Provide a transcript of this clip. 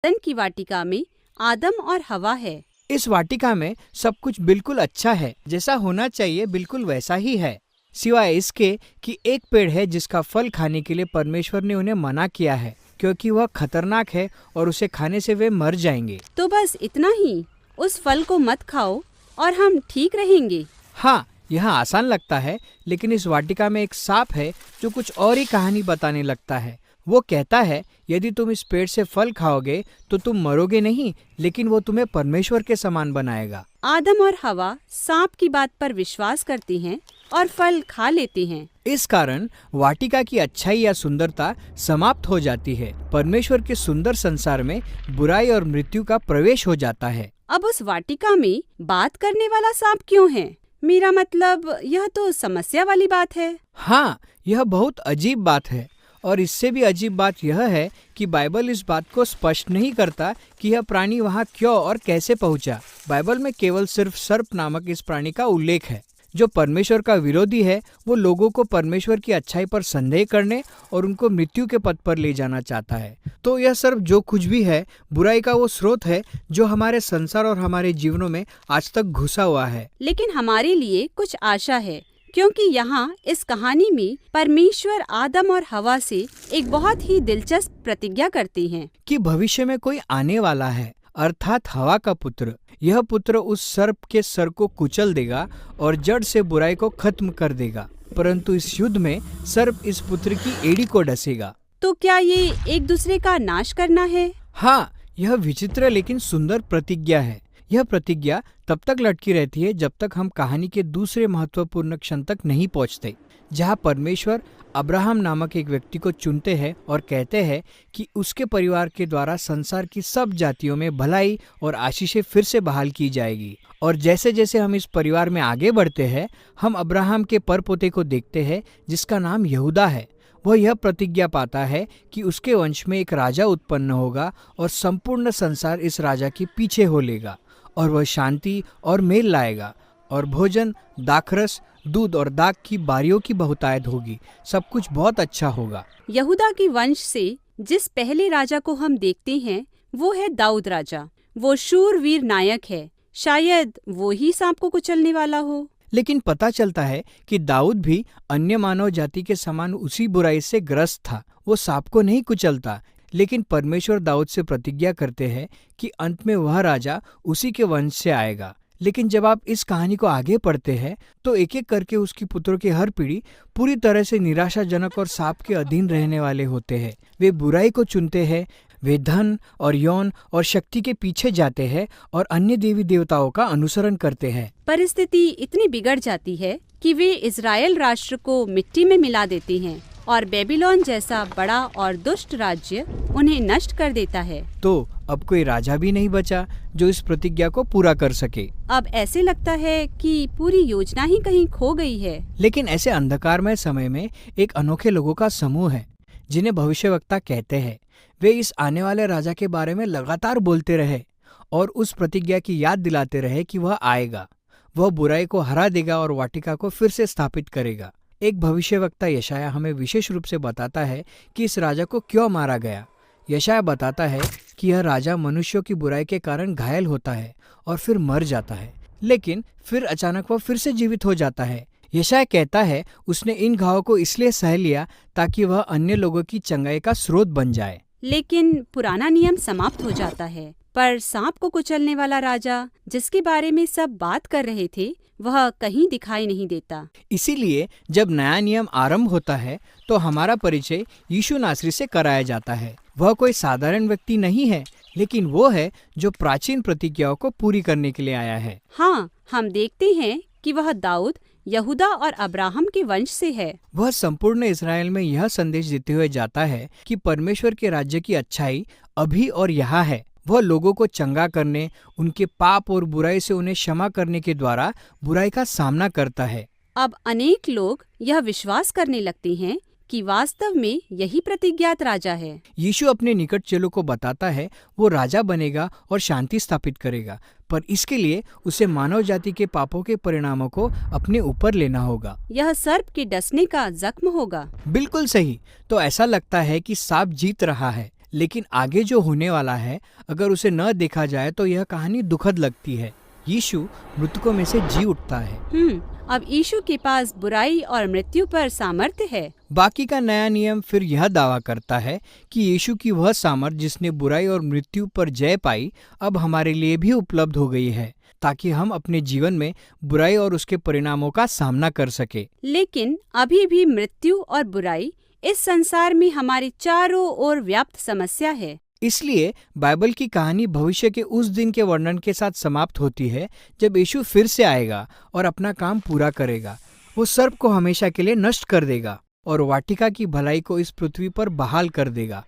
Aiden की वाटिका में आदम और हवा है। इस वाटिका में सब कुछ बिल्कुल अच्छा है, जैसा होना चाहिए बिल्कुल वैसा ही है, सिवाय इसके कि एक पेड़ है जिसका फल खाने के लिए परमेश्वर ने उन्हें मना किया है, क्योंकि वह खतरनाक है और उसे खाने से वे मर जाएंगे। तो बस इतना ही, उस फल को मत खाओ और हम ठीक रहेंगे। हाँ, यह आसान लगता है, लेकिन इस वाटिका में एक सांप है जो कुछ और ही कहानी बताने लगता है। वो कहता है, यदि तुम इस पेड़ से फल खाओगे तो तुम मरोगे नहीं, लेकिन वो तुम्हें परमेश्वर के समान बनाएगा। आदम और हवा सांप की बात पर विश्वास करती हैं और फल खा लेते हैं। इस कारण वाटिका की अच्छाई या सुंदरता समाप्त हो जाती है। परमेश्वर के सुंदर संसार में बुराई और मृत्यु का प्रवेश हो जाता है। अब उस वाटिका में बात करने वाला सांप क्यों है? मेरा मतलब, यह तो समस्या वाली बात है। हाँ, यह बहुत अजीब बात है, और इससे भी अजीब बात यह है कि बाइबल इस बात को स्पष्ट नहीं करता कि यह प्राणी वहाँ क्यों और कैसे पहुँचा। बाइबल में केवल सिर्फ सर्प नामक इस प्राणी का उल्लेख है, जो परमेश्वर का विरोधी है। वो लोगों को परमेश्वर की अच्छाई पर संदेह करने और उनको मृत्यु के पथ पर ले जाना चाहता है। तो यह सर्प जो कुछ भी है, बुराई का वो स्रोत है जो हमारे संसार और हमारे जीवनों में आज तक घुसा हुआ है। लेकिन हमारे लिए कुछ आशा है, क्योंकि यहाँ इस कहानी में परमेश्वर आदम और हवा से एक बहुत ही दिलचस्प प्रतिज्ञा करती हैं कि भविष्य में कोई आने वाला है, अर्थात हवा का पुत्र। यह पुत्र उस सर्प के सर को कुचल देगा और जड़ से बुराई को खत्म कर देगा, परंतु इस युद्ध में सर्प इस पुत्र की एड़ी को डसेगा। तो क्या ये एक दूसरे का नाश करना है? हाँ, यह विचित्र लेकिन सुंदर प्रतिज्ञा है। यह प्रतिज्ञा तब तक लटकी रहती है जब तक हम कहानी के दूसरे महत्वपूर्ण क्षण तक नहीं पहुंचते, जहां परमेश्वर अब्राहम नामक एक व्यक्ति को चुनते हैं और कहते हैं कि उसके परिवार के द्वारा संसार की सब जातियों में भलाई और आशीषें फिर से बहाल की जाएगी। और जैसे जैसे हम इस परिवार में आगे बढ़ते हैं, हम अब्राहम के परपोते को देखते हैं जिसका नाम यहूदा है। वह यह प्रतिज्ञा पाता है कि उसके वंश में एक राजा उत्पन्न होगा और संपूर्ण संसार इस राजा के पीछे हो लेगा, और वह शांति और मेल लाएगा, और भोजन, दाखरस, दूध और दाख की बारियों की बहुतायत होगी। सब कुछ बहुत अच्छा होगा। यहूदा की वंश से जिस पहले राजा को हम देखते हैं वो है दाऊद राजा। वो शूरवीर नायक है। शायद वो ही सांप को कुचलने वाला हो। लेकिन पता चलता है कि दाऊद भी अन्य मानव जाति के समान उसी बुराई से ग्रस्त था। वो सांप को नहीं कुचलता, लेकिन परमेश्वर दाऊद से प्रतिज्ञा करते हैं कि अंत में वह राजा उसी के वंश से आएगा। लेकिन जब आप इस कहानी को आगे पढ़ते हैं तो एक एक करके उसकी पुत्रों की हर पीढ़ी पूरी तरह से निराशाजनक और सांप के अधीन रहने वाले होते हैं। वे बुराई को चुनते हैं, वे धन और यौन और शक्ति के पीछे जाते हैं और अन्य देवी देवताओं का अनुसरण करते हैं। परिस्थिति इतनी बिगड़ जाती है कि वे इजराइल राष्ट्र को मिट्टी में मिला देती हैं और बेबीलोन जैसा बड़ा और दुष्ट राज्य उन्हें नष्ट कर देता है। तो अब कोई राजा भी नहीं बचा जो इस प्रतिज्ञा को पूरा कर सके। अब ऐसे लगता है कि पूरी योजना ही कहीं खो गई है। लेकिन ऐसे अंधकारमय समय में एक अनोखे लोगों का समूह है जिन्हें भविष्यवक्ता कहते हैं। वे इस आने वाले राजा के बारे में लगातार बोलते रहे और उस प्रतिज्ञा की याद दिलाते रहे कि वह आएगा, वह बुराई को हरा देगा और वाटिका को फिर से स्थापित करेगा। एक भविष्यवक्ता यशाया हमें विशेष रूप से बताता है कि इस राजा को क्यों मारा गया। यशाया बताता है कि यह राजा मनुष्यों की बुराई के कारण घायल होता है और फिर मर जाता है, लेकिन फिर अचानक वह फिर से जीवित हो जाता है। यशाया कहता है उसने इन घावों को इसलिए सह लिया ताकि वह अन्य लोगों की चंगाई का स्रोत बन जाए। लेकिन पुराना नियम समाप्त हो जाता है, पर सांप को कुचलने वाला राजा जिसके बारे में सब बात कर रहे थे वह कहीं दिखाई नहीं देता। इसीलिए जब नया नियम आरंभ होता है तो हमारा परिचय यीशु नासरी से कराया जाता है। वह कोई साधारण व्यक्ति नहीं है, लेकिन वो है जो प्राचीन प्रतिज्ञाओं को पूरी करने के लिए आया है। हाँ, हम देखते हैं कि वह दाऊद, यहूदा और अब्राहम के वंश से है। वह संपूर्ण इस्राएल में यह संदेश देते हुए जाता है कि परमेश्वर के राज्य की अच्छाई अभी और यहाँ है। वह लोगों को चंगा करने, उनके पाप और बुराई से उन्हें क्षमा करने के द्वारा बुराई का सामना करता है। अब अनेक लोग यह विश्वास करने लगते हैं कि वास्तव में यही प्रतिज्ञात राजा है। यीशु अपने निकट चेलों को बताता है वो राजा बनेगा और शांति स्थापित करेगा, पर इसके लिए उसे मानव जाति के पापों के परिणामों को अपने ऊपर लेना होगा। यह सर्प के डसने का जख्म होगा। बिल्कुल सही। तो ऐसा लगता है कि सांप जीत रहा है, लेकिन आगे जो होने वाला है, अगर उसे न देखा जाए तो यह कहानी दुखद लगती है। यीशु मृतकों में से जी उठता है। अब यीशु के पास बुराई और मृत्यु पर सामर्थ्य है। बाकी का नया नियम फिर यह दावा करता है कि यीशु की वह सामर्थ जिसने बुराई और मृत्यु पर जय पाई, अब हमारे लिए भी उपलब्ध हो गई है, ताकि हम अपने जीवन में बुराई और उसके परिणामों का सामना कर सके। लेकिन अभी भी मृत्यु और बुराई इस संसार में हमारी चारों ओर व्याप्त समस्या है। इसलिए बाइबल की कहानी भविष्य के उस दिन के वर्णन के साथ समाप्त होती है जब यीशु फिर से आएगा और अपना काम पूरा करेगा। वो सर्प को हमेशा के लिए नष्ट कर देगा और वाटिका की भलाई को इस पृथ्वी पर बहाल कर देगा।